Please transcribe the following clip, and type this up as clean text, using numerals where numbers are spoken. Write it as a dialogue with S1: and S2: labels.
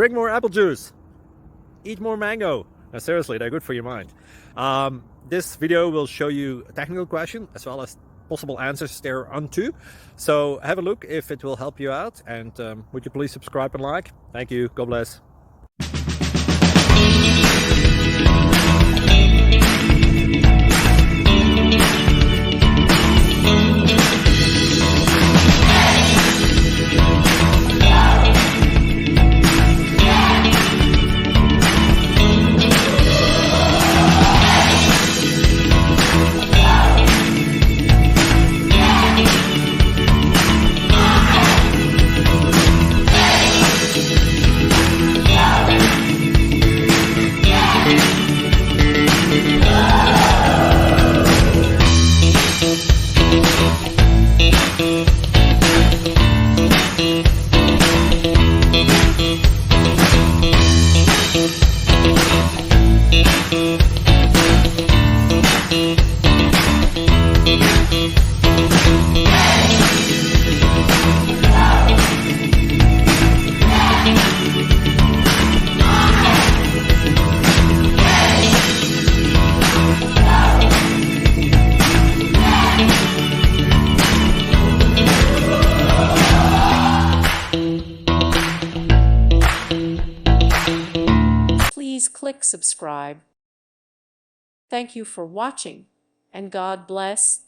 S1: drink more apple juice, eat more mango. Now, seriously, they're good for your mind. This video will show you a technical question as well as possible answers thereunto. So have a look if it will help you out, and would you please subscribe and like? Thank you. God bless.
S2: Please click subscribe. Thank you for watching, and God bless.